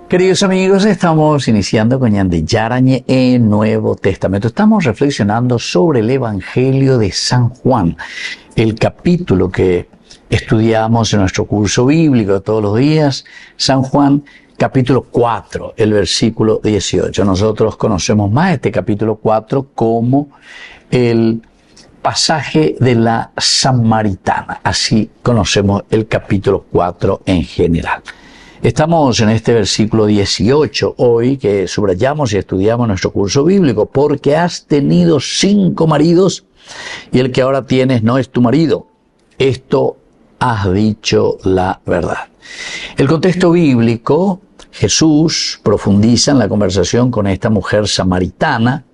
Queridos amigos, estamos iniciando con Yarañe el Nuevo Testamento. Estamos reflexionando sobre el Evangelio de San Juan, el capítulo que estudiamos en nuestro curso bíblico todos los días. San Juan, capítulo 4, el versículo 18. Nosotros conocemos más este capítulo 4 como el pasaje de la Samaritana. Así conocemos el capítulo 4 en general. Estamos en este versículo 18 hoy que subrayamos y estudiamos nuestro curso bíblico. Porque has tenido 5 maridos y el que ahora tienes no es tu marido. Esto has dicho la verdad. El contexto bíblico, Jesús profundiza en la conversación con esta mujer samaritana,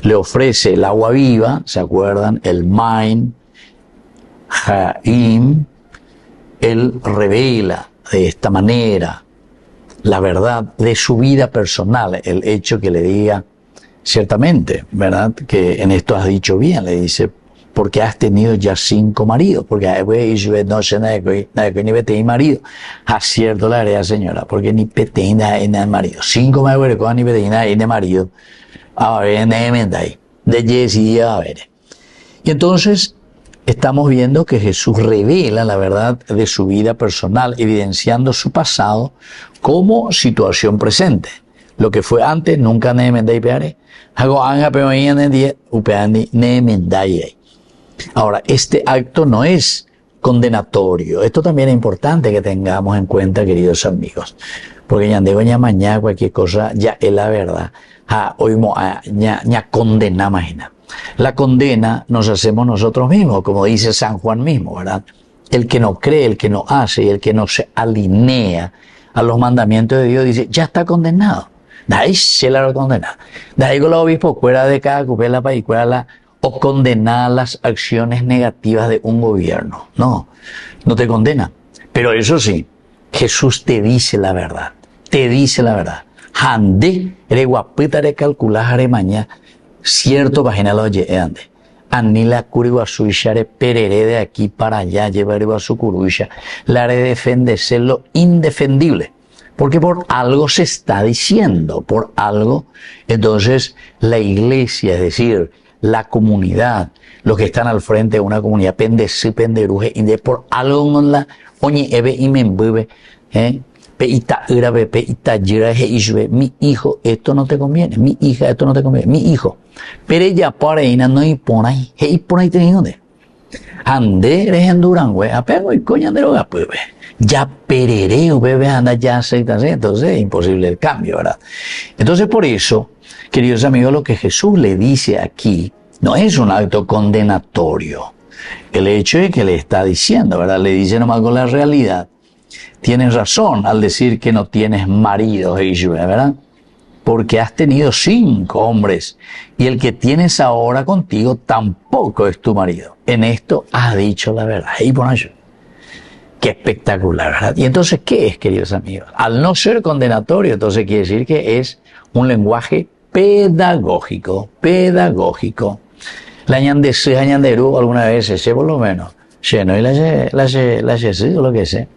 le ofrece el agua viva, ¿se acuerdan? El Main, Jaim. Él revela de esta manera la verdad de su vida personal, el hecho que le diga, ciertamente, ¿verdad? Que en esto has dicho bien, le dice, porque has tenido ya 5 maridos, porque no sé nada ni pete marido. Acierto la verdad, señora, porque ni pete nada en marido. 5 maridos, ni pete nada en marido. A ver, de Jesse, a ver. Y entonces estamos viendo que Jesús revela la verdad de su vida personal, evidenciando su pasado como situación presente. Lo que fue antes, nunca nemendai peare. Hago anga peoían en 10, upeani nemendai. Ahora, este acto no es condenatorio. Esto también es importante que tengamos en cuenta, queridos amigos. Porque ya de mañana cualquier cosa ya es la verdad. Hoy ya condena imagina. La condena nos hacemos nosotros mismos, como dice San Juan mismo, ¿verdad? El que no cree, el que no hace y el que no se alinea a los mandamientos de Dios dice, ya está condenado. De ahí se la condena. De ahí con los obispos, fuera de cada cupela para y o condenar las acciones negativas de un gobierno. No, no te condena. Pero eso sí, Jesús te dice la verdad. Te dice la verdad. Hande, eres guapita de calcular mañana. Cierto, página lo oye, ande. Anila curiguasuishare perere de aquí para allá, llevar a su curusha. La haré defenderse lo indefendible. Porque por algo se está diciendo, por algo. Entonces, la iglesia, es decir, la comunidad, los que están al frente de una comunidad, pendese, penderuje, inde, por algo no la, oye, ebe y me embebe, mi hijo, esto no te conviene, mi hija, esto no te conviene, mi hijo. Pero ella para ina no impone ahí, y por ahí te dónde. Ande, eres en Durango, apego y coña de droga, pues, ya perereo, bebé, anda, ya aceita, entonces es imposible el cambio, ¿verdad? Entonces, por eso, queridos amigos, lo que Jesús le dice aquí no es un acto condenatorio. El hecho es que le está diciendo, ¿verdad? Le dice nomás con la realidad. Tienes razón al decir que no tienes marido, ¿verdad? Porque has tenido 5 hombres y el que tienes ahora contigo tampoco es tu marido. En esto has dicho la verdad. Y por eso, qué espectacular, ¿verdad? Y entonces, ¿qué es, queridos amigos? Al no ser condenatorio, entonces quiere decir que es un lenguaje pedagógico. La ñandese, ñanderu, alguna vez se por lo menos. No, y la o lo que sé.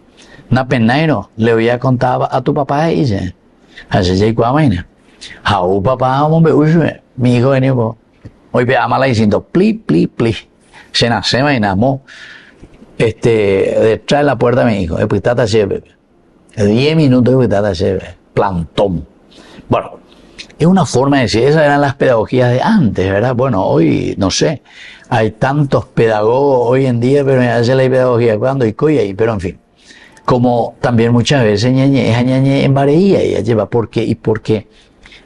Una penairo, le voy a contar a tu papá y dice, así se cuamaina. Jau papá, hombre, mi hijo venimos. Hoy ve a mala diciendo, pli. Se nace, mainamos, detrás de la puerta de mi hijo, pues tata lleve. 10 minutos de tata lleve. Plantón. Bueno, es una forma de decir, esas eran las pedagogías de antes, ¿verdad? Bueno, hoy, no sé, hay tantos pedagogos hoy en día, pero me hace la pedagogía cuando y coya ahí, pero en fin. Como también muchas veces ñañe en vareía ella lleva porque y porque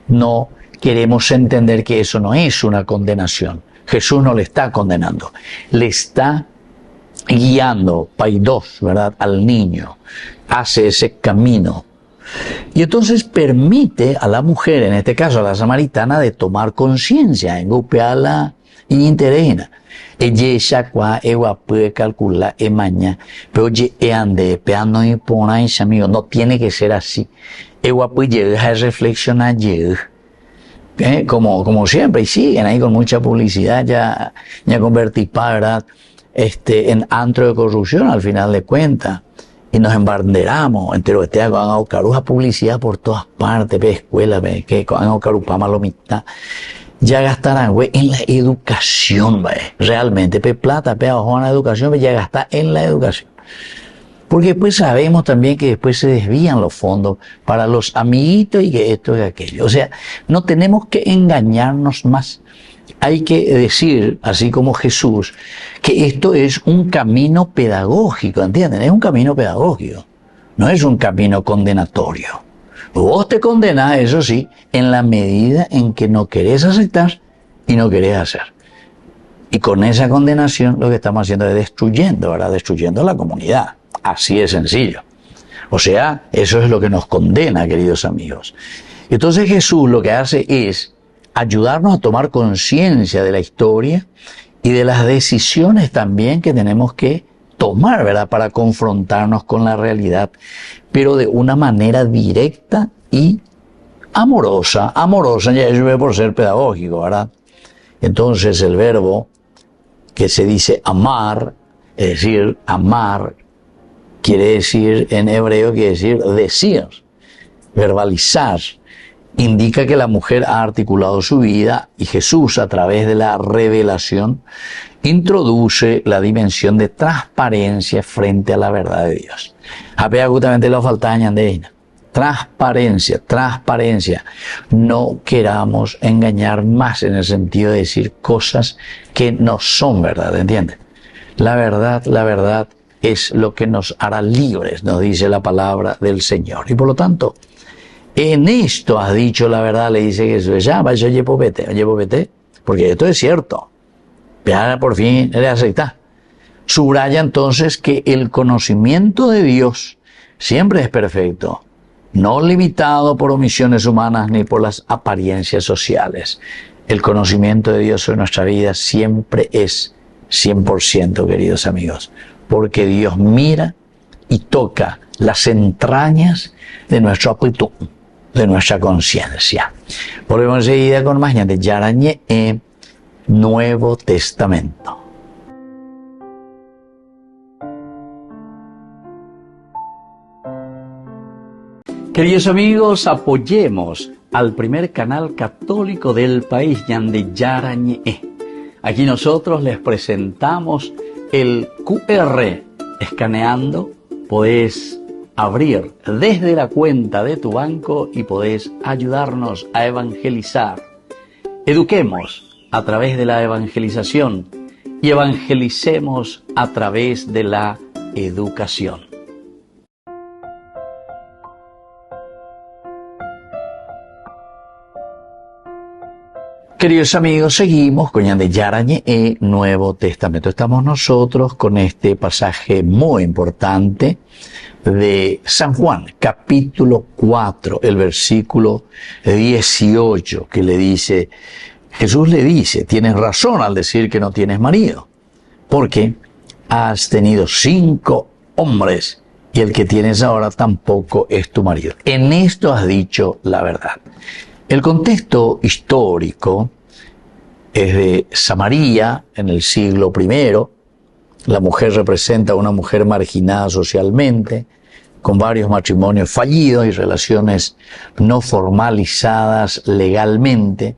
no queremos entender que eso no es una condenación. Jesús no le está condenando, le está guiando paidos, ¿verdad? Al niño, hace ese camino. Y entonces permite a la mujer, en este caso a la samaritana, de tomar conciencia, en golpearla y interena. Ella qua eva puede calcular mañana, pero oye ande peando y ponáis amigo, no tiene que ser así. Eva puede llegar a reflexionar como siempre y siguen ahí con mucha publicidad ya convertí ¿verdad? En antro de corrupción al final de cuentas. y nos embanderamos entero este hagan caruja publicidad por todas partes, ve escuela, ve que hagan carupama lo mitad. Ya gastarán, güey, en la educación, güey. Realmente, pe plata, pe abajo en la educación, ya gastar en la educación. Porque después sabemos también que después se desvían los fondos para los amiguitos y que esto y aquello. O sea, no tenemos que engañarnos más. Hay que decir, así como Jesús, que esto es un camino pedagógico, ¿entienden? Es un camino pedagógico, no es un camino condenatorio. Vos te condenás, eso sí, en la medida en que no querés aceptar y no querés hacer. Y con esa condenación lo que estamos haciendo es destruyendo, ¿verdad? Destruyendo la comunidad. Así de sencillo. O sea, eso es lo que nos condena, queridos amigos. Entonces Jesús lo que hace es ayudarnos a tomar conciencia de la historia y de las decisiones también que tenemos que tomar, ¿verdad? Para confrontarnos con la realidad, pero de una manera directa y amorosa. Amorosa, ya yo veo por ser pedagógico, ¿verdad? Entonces el verbo que se dice amar, es decir, amar, quiere decir, en hebreo quiere decir, verbalizar. Indica que la mujer ha articulado su vida y Jesús, a través de la revelación, introduce la dimensión de transparencia frente a la verdad de Dios. Apea justamente la faltaña de ella. Transparencia, transparencia. No queramos engañar más en el sentido de decir cosas que no son verdad, ¿entiendes? La verdad es lo que nos hará libres, nos dice la palabra del Señor. Y por lo tanto, en esto has dicho la verdad, le dice Jesús. Ya, vaya, oye, popete, porque esto es cierto. Ya por fin le acepta. Subraya entonces que el conocimiento de Dios siempre es perfecto, no limitado por omisiones humanas ni por las apariencias sociales. El conocimiento de Dios en nuestra vida siempre es 100%, queridos amigos, porque Dios mira y toca las entrañas de nuestro aptitud, de nuestra conciencia. Volvemos enseguida con más de Yarañe Nuevo Testamento. Queridos amigos, apoyemos al primer canal católico del país, Yande Yarañe. Aquí nosotros les presentamos el QR. Escaneando, podés abrir desde la cuenta de tu banco y podés ayudarnos a evangelizar. Eduquemos a través de la evangelización y evangelicemos a través de la educación. Queridos amigos, seguimos con Yande Yarañe Nuevo Testamento. Estamos nosotros con este pasaje muy importante de San Juan, capítulo 4, el versículo 18, que le dice, Jesús le dice, tienes razón al decir que no tienes marido, porque has tenido 5 hombres y el que tienes ahora tampoco es tu marido. En esto has dicho la verdad. El contexto histórico es de Samaria en el siglo I. La mujer representa a una mujer marginada socialmente, con varios matrimonios fallidos y relaciones no formalizadas legalmente.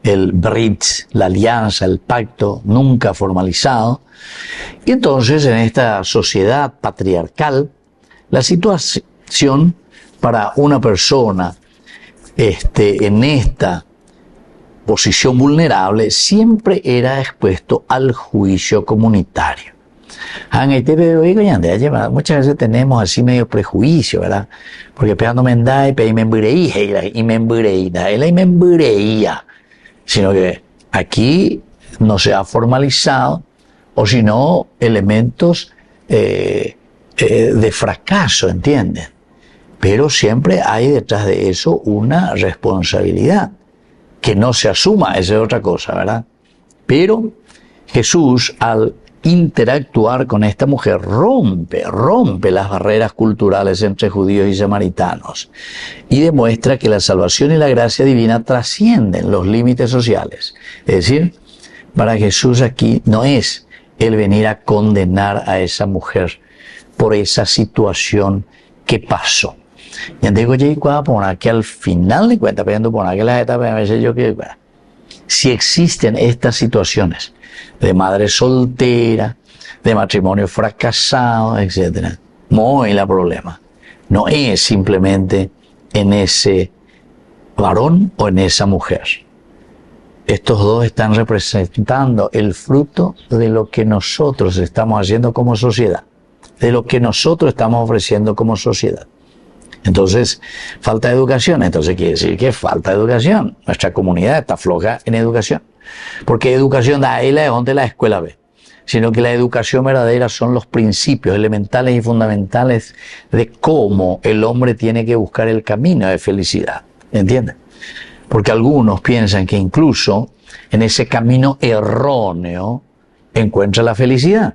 El brit, la alianza, el pacto nunca formalizado. Y entonces en esta sociedad patriarcal, la situación para una persona en esta posición vulnerable siempre era expuesto al juicio comunitario. Muchas veces tenemos así medio prejuicio, ¿verdad? Porque pegando mendai, sino que aquí no se ha formalizado, o si no, elementos de fracaso, ¿entienden? Pero siempre hay detrás de eso una responsabilidad. Que no se asuma, esa es otra cosa, ¿verdad? Pero Jesús, al interactuar con esta mujer, rompe las barreras culturales entre judíos y samaritanos y demuestra que la salvación y la gracia divina trascienden los límites sociales. Es decir, para Jesús aquí no es el venir a condenar a esa mujer por esa situación que pasó. Y digo, que al final de cuentas, viendo por que las etapas, a veces yo que, bueno, si existen estas situaciones de madre soltera, de matrimonio fracasado, etc., no es el problema. No es simplemente en ese varón o en esa mujer. Estos dos están representando el fruto de lo que nosotros estamos haciendo como sociedad, de lo que nosotros estamos ofreciendo como sociedad. Entonces, falta de educación. Entonces quiere decir que falta de educación. Nuestra comunidad está floja en educación. Porque educación da ahí la de la escuela B. Sino que la educación verdadera son los principios elementales y fundamentales de cómo el hombre tiene que buscar el camino de felicidad. ¿Entiendes? Porque algunos piensan que incluso en ese camino erróneo encuentra la felicidad.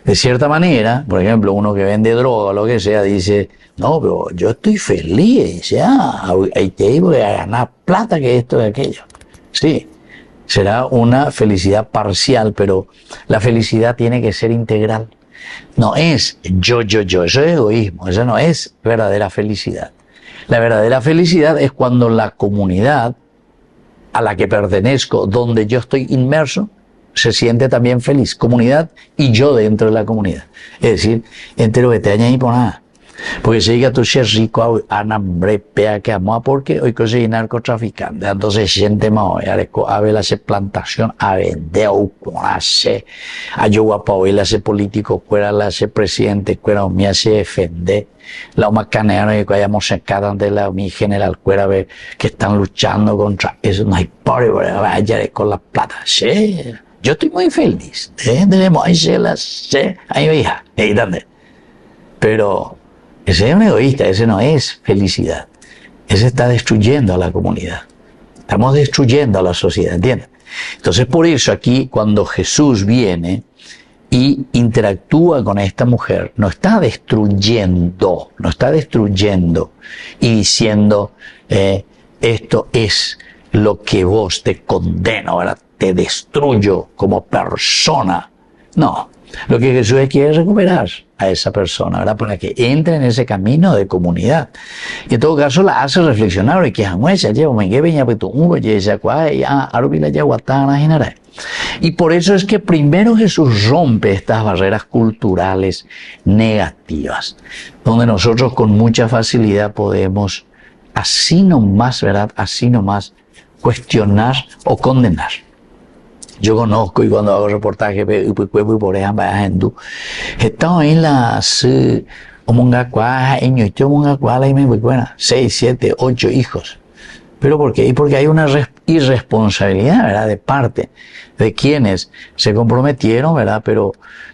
De cierta manera, por ejemplo, uno que vende droga o lo que sea, dice, no, pero yo estoy feliz, ya, hay que ir a ganar plata que esto y aquello. Sí, será una felicidad parcial, pero la felicidad tiene que ser integral. No es yo, eso es egoísmo, eso no es verdadera felicidad. La verdadera felicidad es cuando la comunidad a la que pertenezco, donde yo estoy inmerso, se siente también feliz. Comunidad y yo dentro de la comunidad. Es decir, entero que te añadí por nada. Porque se diga tú si es rico, anambre, pea que amo, porque hoy conseguí narcotraficante. Entonces siente más, a ver, hace plantación, a vender, a yo guapo, él hace político, fuera, la hace presidente, fuera, me hace defender. La uma canera y que hayamos sacado ante la mi general cuera que están luchando contra eso. No hay pobre, vaya con la plata. Sí, yo estoy muy feliz. Tenemos ahí ahí hija, pero ese es un egoísta, ese no es felicidad. Ese está destruyendo a la comunidad. Estamos destruyendo a la sociedad, ¿entiendes? Entonces, por eso aquí, cuando Jesús viene y interactúa con esta mujer, no está destruyendo y diciendo, esto es lo que vos te condeno, ¿verdad? Te destruyo como persona. No. Lo que Jesús quiere es recuperar a esa persona, ¿verdad? Para que entre en ese camino de comunidad. Y en todo caso la hace reflexionar, y que y por eso es que primero Jesús rompe estas barreras culturales negativas, donde nosotros con mucha facilidad podemos así nomás, ¿verdad? Así nomás cuestionar o condenar. Yo conozco, y cuando hago reportaje, por ejemplo, estaba en las y 6, 7, 8 hijos. ¿Pero por qué? Y porque hay una irresponsabilidad, ¿verdad? De parte de quienes se comprometieron, ¿verdad? Pero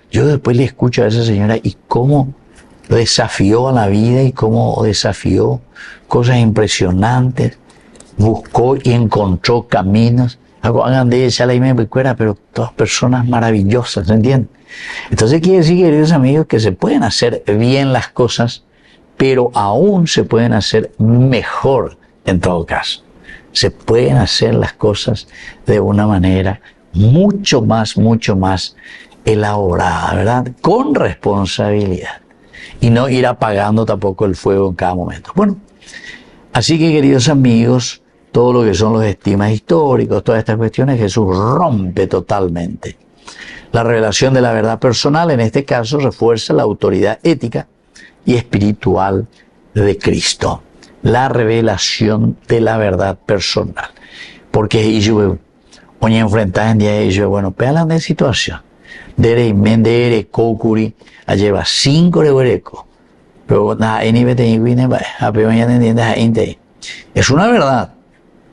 yo después le escucho a esa señora y cómo desafió a la vida y cómo desafió cosas impresionantes, buscó y encontró caminos. Hagan de ella la pero todas personas maravillosas, ¿entienden? Entonces quiere decir, queridos amigos, que se pueden hacer bien las cosas, pero aún se pueden hacer mejor en todo caso. Se pueden hacer las cosas de una manera mucho más elaborada, ¿verdad? Con responsabilidad. Y no ir apagando tampoco el fuego en cada momento. Bueno, así que, queridos amigos, todo lo que son los estigmas históricos, todas estas cuestiones, Jesús rompe totalmente. La revelación de la verdad personal, en este caso, refuerza la autoridad ética y espiritual de Cristo. La revelación de la verdad personal. Porque ellos, hoy enfrentan en día ellos, bueno, pelan de situación. Dere, mendere, kokuri, lleva 5 reguereco. Pero nada, es una verdad.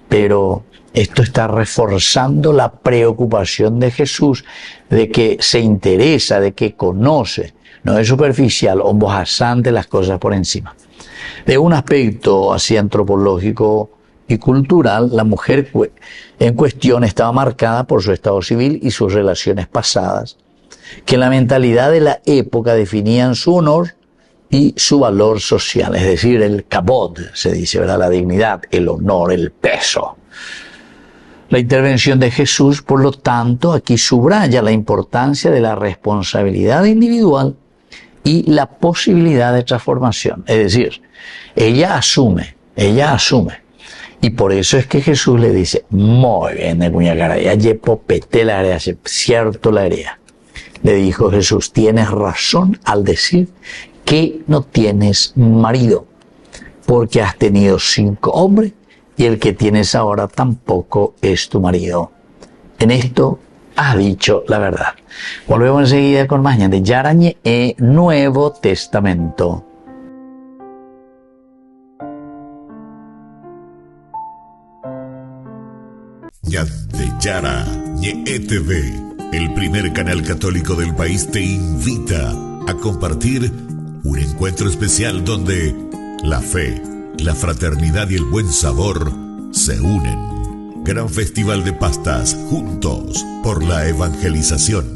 Pero esto está reforzando la preocupación de Jesús de que se interesa, de que conoce, no es superficial, ombojasante las cosas por encima. De un aspecto así antropológico y cultural, la mujer en cuestión estaba marcada por su estado civil y sus relaciones pasadas, que en la mentalidad de la época definían su honor y su valor social, es decir, el kabod, se dice, ¿verdad? La dignidad, el honor, el peso. La intervención de Jesús, por lo tanto, aquí subraya la importancia de la responsabilidad individual y la posibilidad de transformación. Es decir, ella asume. Y por eso es que Jesús le dice, muy bien, ya yepopete la área, cierto la área. Le dijo Jesús, tienes razón al decir que no tienes marido, porque has tenido 5 hombres y el que tienes ahora tampoco es tu marido. En esto has dicho la verdad. Volvemos enseguida con más de Yarañe Nuevo Testamento. Ñande Yara Ñe TV, el primer canal católico del país, te invita a compartir un encuentro especial donde la fe, la fraternidad y el buen sabor se unen. Gran Festival de Pastas, juntos por la evangelización.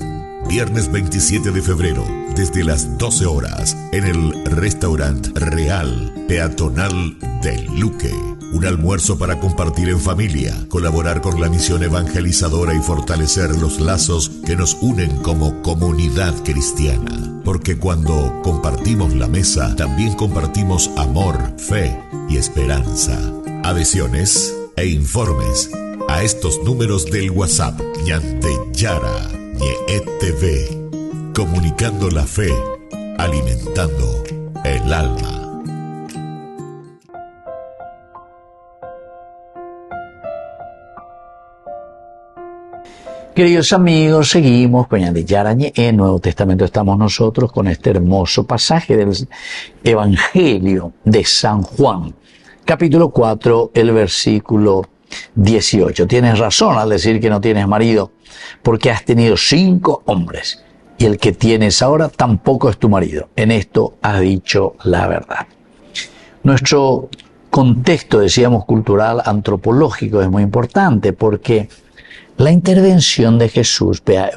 Viernes 27 de febrero, desde las 12 horas, en el Restaurant Real Peatonal del Luque. Un almuerzo para compartir en familia, colaborar con la misión evangelizadora y fortalecer los lazos que nos unen como comunidad cristiana. Porque cuando compartimos la mesa, también compartimos amor, fe y esperanza. Adhesiones e informes a estos números del WhatsApp. Ñande Yara Ñe TV. Comunicando la fe, alimentando el alma. Queridos amigos, seguimos con Ñande Yarañe. En Nuevo Testamento estamos nosotros con este hermoso pasaje del Evangelio de San Juan, capítulo 4, el versículo 18. Tienes razón al decir que no tienes marido, porque has tenido 5 hombres, y el que tienes ahora tampoco es tu marido. En esto has dicho la verdad. Nuestro contexto, decíamos, cultural, antropológico, es muy importante, porque la intervención de Jesús, de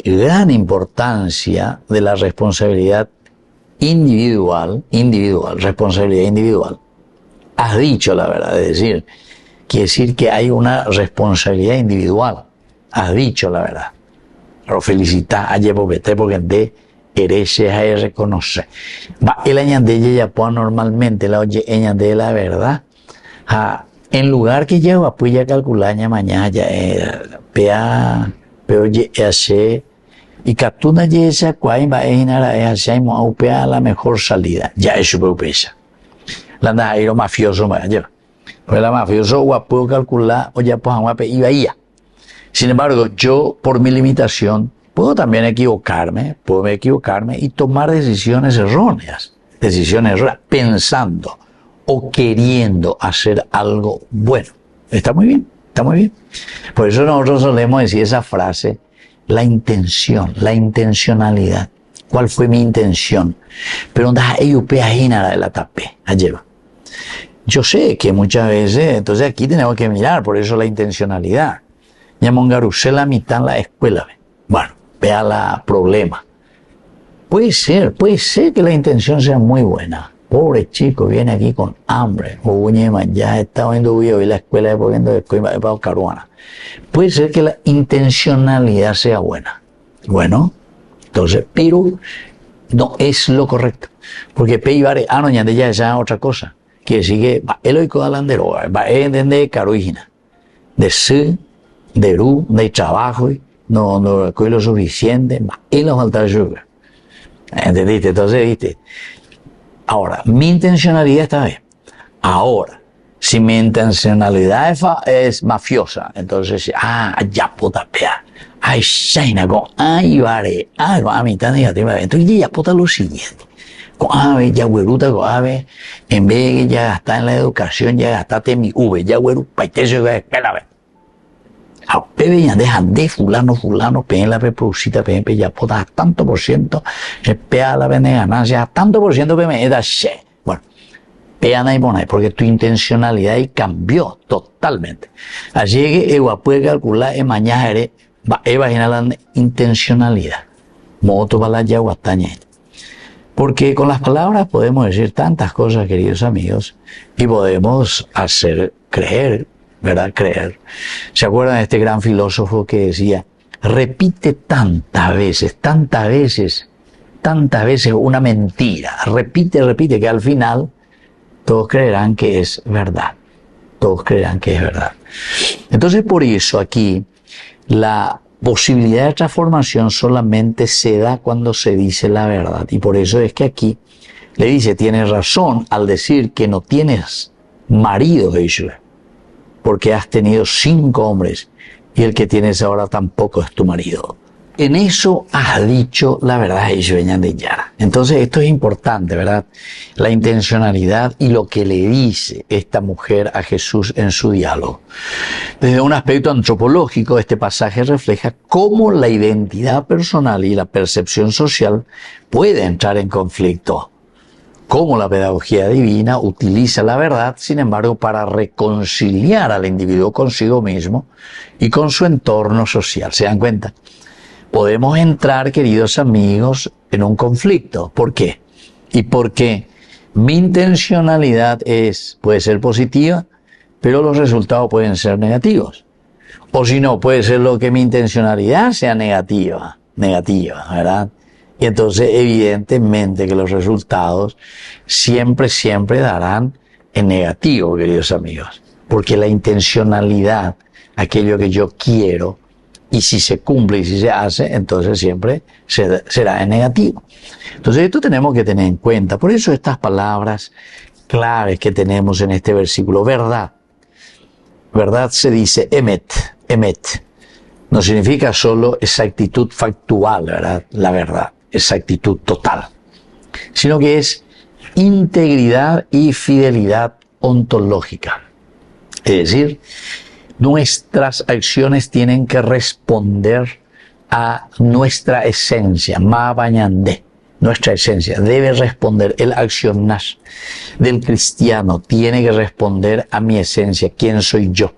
gran importancia de la responsabilidad individual, responsabilidad individual. Has dicho la verdad, es decir, quiere decir que hay una responsabilidad individual. Has dicho la verdad. Lo felicita a Yepopete porque de hereces a reconocer. El añade ya puede normalmente la oye añade la verdad. En lugar que lleva pues ya calcular mañana ya pero hace y captura ya esa cual va a inara a la mejor salida ya es su propia la anda a ir mafioso más allá pues la mafioso puedo calcular o ya pues a iba ahí. Sin embargo, yo por mi limitación puedo también equivocarme y tomar decisiones erróneas pensando o queriendo hacer algo bueno. Está muy bien. Por eso nosotros solemos decir esa frase, la intencionalidad. ¿Cuál fue mi intención? Pero de la tapé, lleva. Yo sé que muchas veces, entonces aquí tenemos que mirar, por eso la intencionalidad. Yamongarusé la mitad en la escuela. Bueno, vea la problema. Puede ser que la intención sea muy buena. Pobre chico, viene aquí con hambre. O ya está viendo hoy la escuela de Caruana. Puede ser que la intencionalidad sea buena. Bueno, entonces, pero no es lo correcto. Porque peivare, no, ya es otra cosa. Quiere decir que el oico alandero, va a entender caruína. De sí, de ru, de trabajo, no lo suficiente, y no falta ayuda. ¿Entendiste? Entonces, viste. Ahora, mi intencionalidad está bien. Ahora, si mi intencionalidad es mafiosa, entonces, ya puta pea. Shaina con, vale, a mitad negativa. Entonces, ya puta lo siguiente. Con ya güeruta, con en vez de que ya gastar en la educación, ya gastaste mi ya güeru, paiteso, espera, a pepe ya dejan de fulano, pen la pepucita, pen ya puta tanto por ciento, pea la vende ganancia, tanto por ciento me da she. Bueno, pea na y pone, porque tu intencionalidad ahí cambió totalmente. Así que Ewa puede calcular en mañana imaginar la intencionalidad. Moto para la yaguataña. Porque con las palabras podemos decir tantas cosas, queridos amigos, y podemos hacer creer, ¿verdad? Creer. ¿Se acuerdan de este gran filósofo que decía, repite tantas veces una mentira. Repite que al final todos creerán que es verdad. Todos creerán que es verdad. Entonces, por eso aquí la posibilidad de transformación solamente se da cuando se dice la verdad. Y por eso es que aquí le dice, tienes razón al decir que no tienes marido, Israel, porque has tenido 5 hombres y el que tienes ahora tampoco es tu marido. En eso has dicho la verdad, Israel de Yara. Entonces esto es importante, ¿verdad? La intencionalidad y lo que le dice esta mujer a Jesús en su diálogo. Desde un aspecto antropológico, este pasaje refleja cómo la identidad personal y la percepción social puede entrar en conflicto. Cómo la pedagogía divina utiliza la verdad, sin embargo, para reconciliar al individuo consigo mismo y con su entorno social. ¿Se dan cuenta? Podemos entrar, queridos amigos, en un conflicto. ¿Por qué? Y porque mi intencionalidad puede ser positiva, pero los resultados pueden ser negativos. O si no, puede ser lo que mi intencionalidad sea negativa, ¿verdad? Y entonces, evidentemente que los resultados siempre darán en negativo, queridos amigos. Porque la intencionalidad, aquello que yo quiero, y si se cumple y si se hace, entonces siempre será en negativo. Entonces esto tenemos que tener en cuenta. Por eso estas palabras claves que tenemos en este versículo. Verdad. Verdad se dice emet. No significa solo exactitud factual, ¿verdad? La verdad, exactitud total. Sino que es integridad y fidelidad ontológica. Es decir, nuestras acciones tienen que responder a nuestra esencia, ma bañandé. Nuestra esencia debe responder, el accionar del cristiano tiene que responder a mi esencia, quién soy yo.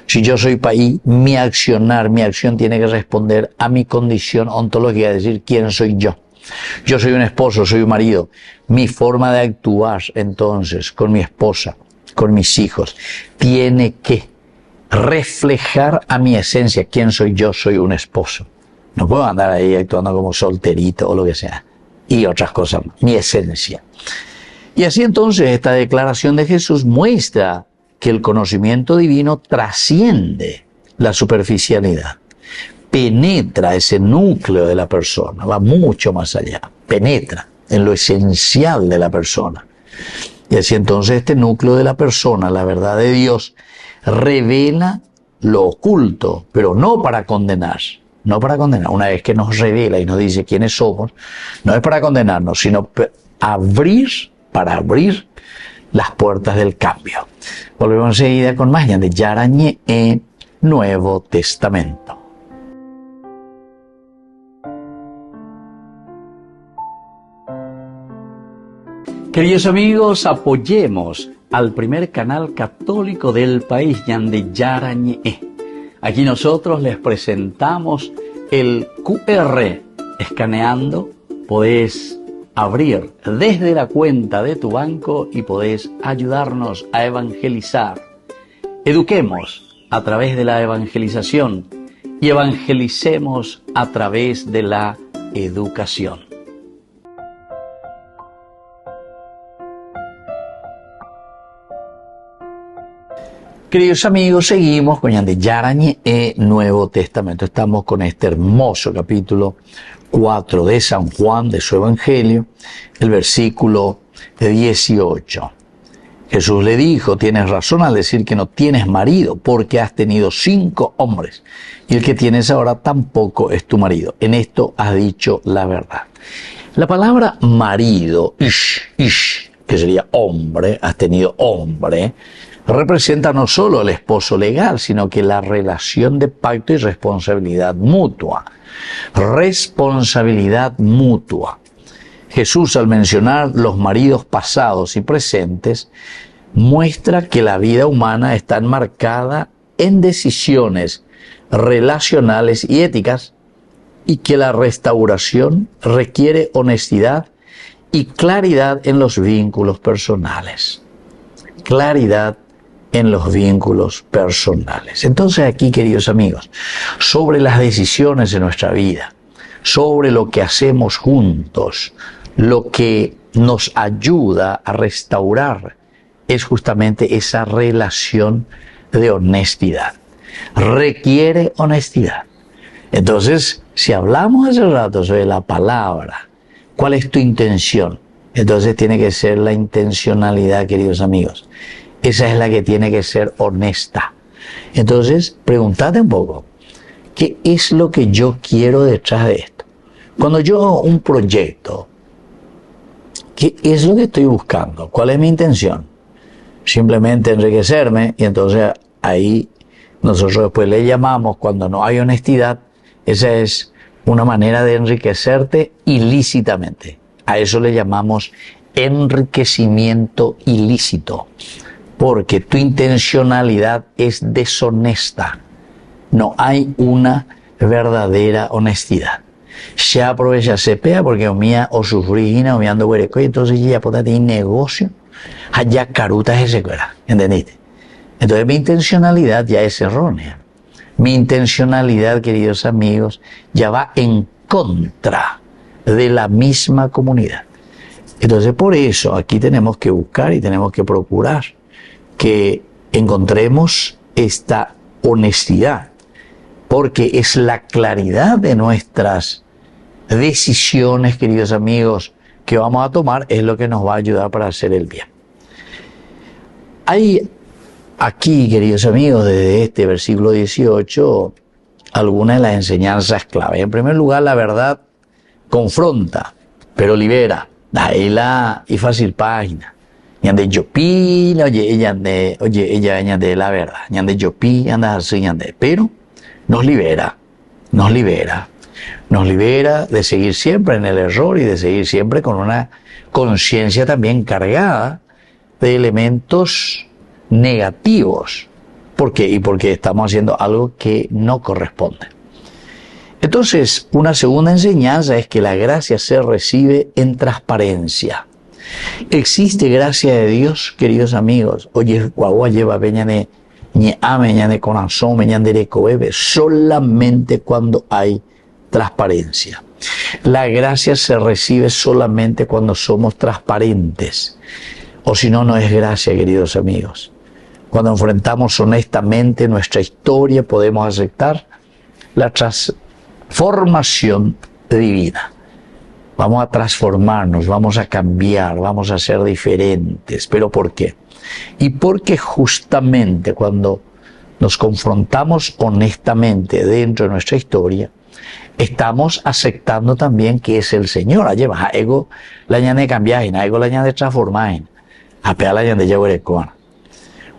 Si yo soy país, mi acción tiene que responder a mi condición ontológica, es decir, quién soy yo. Yo soy un esposo, soy un marido. Mi forma de actuar entonces con mi esposa, con mis hijos, tiene que reflejar a mi esencia, quién soy yo, soy un esposo. No puedo andar ahí actuando como solterito o lo que sea. Y otras cosas, mi esencia. Y así entonces esta declaración de Jesús muestra que el conocimiento divino trasciende la superficialidad. Penetra ese núcleo de la persona, va mucho más allá. Penetra en lo esencial de la persona. Y así entonces este núcleo de la persona, la verdad de Dios, revela lo oculto, pero no para condenar. No para condenar. Una vez que nos revela y nos dice quiénes somos, no es para condenarnos, sino para abrir las puertas del cambio. Volvemos enseguida con más de Yara Ñe'e, Nuevo Testamento. Queridos amigos, apoyemos al primer canal católico del país, Yande Yara Ñe'e. Aquí nosotros les presentamos el QR. Escaneando, podés abrir desde la cuenta de tu banco y podés ayudarnos a evangelizar. Eduquemos a través de la evangelización y evangelicemos a través de la educación. Queridos amigos, seguimos con Yande Yara Ñe'e, Nuevo Testamento. Estamos con este hermoso capítulo 4 de San Juan, de su Evangelio, el versículo 18. Jesús le dijo, tienes razón al decir que no tienes marido, porque has tenido 5 hombres, y el que tienes ahora tampoco es tu marido. En esto has dicho la verdad. La palabra marido, ish, que sería hombre, has tenido hombre, representa no solo el esposo legal, sino que la relación de pacto y responsabilidad mutua. Responsabilidad mutua. Jesús, al mencionar los maridos pasados y presentes, muestra que la vida humana está enmarcada en decisiones relacionales y éticas y que la restauración requiere honestidad y claridad en los vínculos personales. Claridad en los vínculos personales. Entonces aquí, queridos amigos, sobre las decisiones de nuestra vida, sobre lo que hacemos juntos, lo que nos ayuda a restaurar es justamente esa relación de honestidad. Requiere honestidad. Entonces, si hablamos hace rato sobre la palabra, ¿cuál es tu intención? Entonces tiene que ser la intencionalidad, queridos amigos. Esa es la que tiene que ser honesta. Entonces, pregúntate un poco, ¿qué es lo que yo quiero detrás de esto? Cuando yo hago un proyecto, ¿qué es lo que estoy buscando? ¿Cuál es mi intención? Simplemente enriquecerme, y entonces ahí nosotros después le llamamos, cuando no hay honestidad, esa es una manera de enriquecerte ilícitamente. A eso le llamamos enriquecimiento ilícito, porque tu intencionalidad es deshonesta. No hay una verdadera honestidad. Se aprovecha, se pega porque mía o sufrigina o me ando huereco, y entonces ya puede tener negocio, allá carutas ese cuera, ¿entendiste? Entonces mi intencionalidad ya es errónea. Mi intencionalidad, queridos amigos, ya va en contra de la misma comunidad. Entonces por eso aquí tenemos que buscar y tenemos que procurar que encontremos esta honestidad, porque es la claridad de nuestras decisiones, queridos amigos, que vamos a tomar, es lo que nos va a ayudar para hacer el bien. Hay aquí, queridos amigos, desde este versículo 18, algunas de las enseñanzas clave. En primer lugar, la verdad confronta, pero libera. Daela y fácil página. Ñande yopi, ella de la verdad. Ñande yopi, anda así, ñande. Pero nos libera de seguir siempre en el error y de seguir siempre con una conciencia también cargada de elementos negativos. ¿Por qué? Y porque estamos haciendo algo que no corresponde. Entonces, una segunda enseñanza es que la gracia se recibe en transparencia. Existe gracia de Dios, queridos amigos. Oye, guagua lleva peñane, ni ame, ñane corazón, ñane de coebe, solamente cuando hay transparencia. La gracia se recibe solamente cuando somos transparentes. O si no, no es gracia, queridos amigos. Cuando enfrentamos honestamente nuestra historia, podemos aceptar la transformación divina. Vamos a transformarnos, vamos a cambiar, vamos a ser diferentes. ¿Pero por qué? Y porque justamente cuando nos confrontamos honestamente dentro de nuestra historia, estamos aceptando también que es el Señor. Ayer baja ego la ñane cambiar, ego la ñane transformar, apea la ñane yaguerecoana.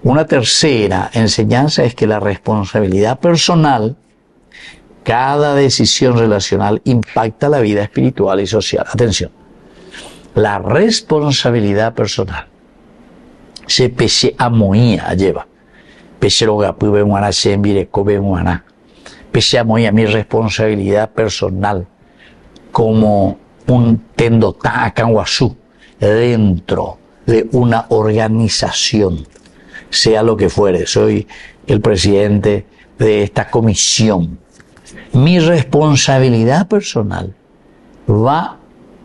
Una tercera enseñanza es que la responsabilidad personal, cada decisión relacional impacta la vida espiritual y social. Atención, la responsabilidad personal se pese a moía lleva. Pese lo gapu bemuana se envire co bemuana. Pese a moía mi responsabilidad personal como un tendotá canguazú dentro de una organización, sea lo que fuere. Soy el presidente de esta comisión. Mi responsabilidad personal va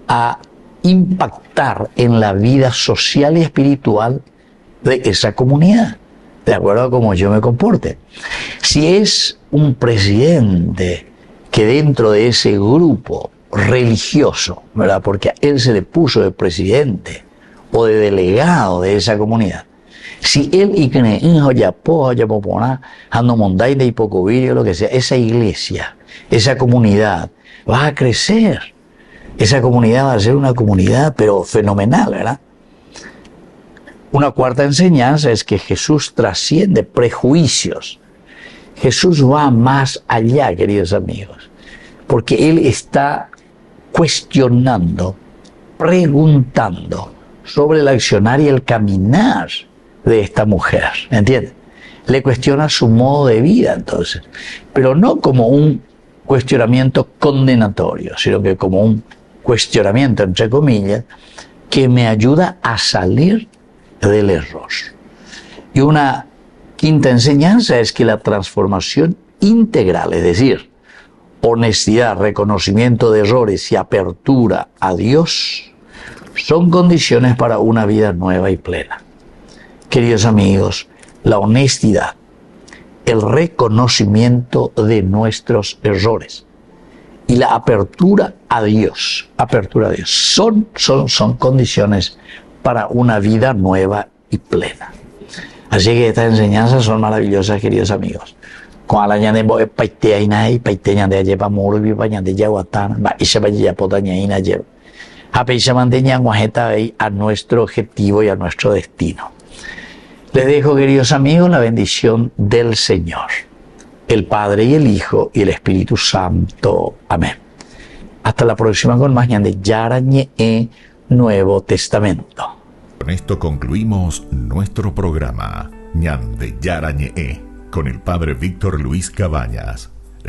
a impactar en la vida social y espiritual de esa comunidad, de acuerdo a cómo yo me comporte. Si es un presidente que dentro de ese grupo religioso, ¿verdad?, porque a él se le puso de presidente o de delegado de esa comunidad, si él y que ando mondaine y pocovirio, lo que sea, esa iglesia, esa comunidad va a crecer. Esa comunidad va a ser una comunidad, pero fenomenal, ¿verdad? Una cuarta enseñanza es que Jesús trasciende prejuicios. Jesús va más allá, queridos amigos, porque Él está cuestionando, preguntando sobre el accionar y el caminar de esta mujer, ¿entiendes? Le cuestiona su modo de vida, entonces, pero no como un cuestionamiento condenatorio, sino que como un cuestionamiento, entre comillas, que me ayuda a salir del error. Y una quinta enseñanza es que la transformación integral, es decir, honestidad, reconocimiento de errores y apertura a Dios, son condiciones para una vida nueva y plena. Queridos amigos, la honestidad, el reconocimiento de nuestros errores y la apertura a Dios, son condiciones para una vida nueva y plena. Así que estas enseñanzas son maravillosas, queridos amigos. Con la ñande bo paitea inai, paitea ñande lleva moro y ñande yaguatán, va y se va ya pota ñaina lleva. A peisa manteña guajeta a nuestro objetivo y a nuestro destino. Les dejo, queridos amigos, la bendición del Señor, el Padre y el Hijo y el Espíritu Santo. Amén. Hasta la próxima con más ñande Yara Ñe Nuevo Testamento. Con esto concluimos nuestro programa Ñande Yara Ñe con el Padre Víctor Luis Cabañas.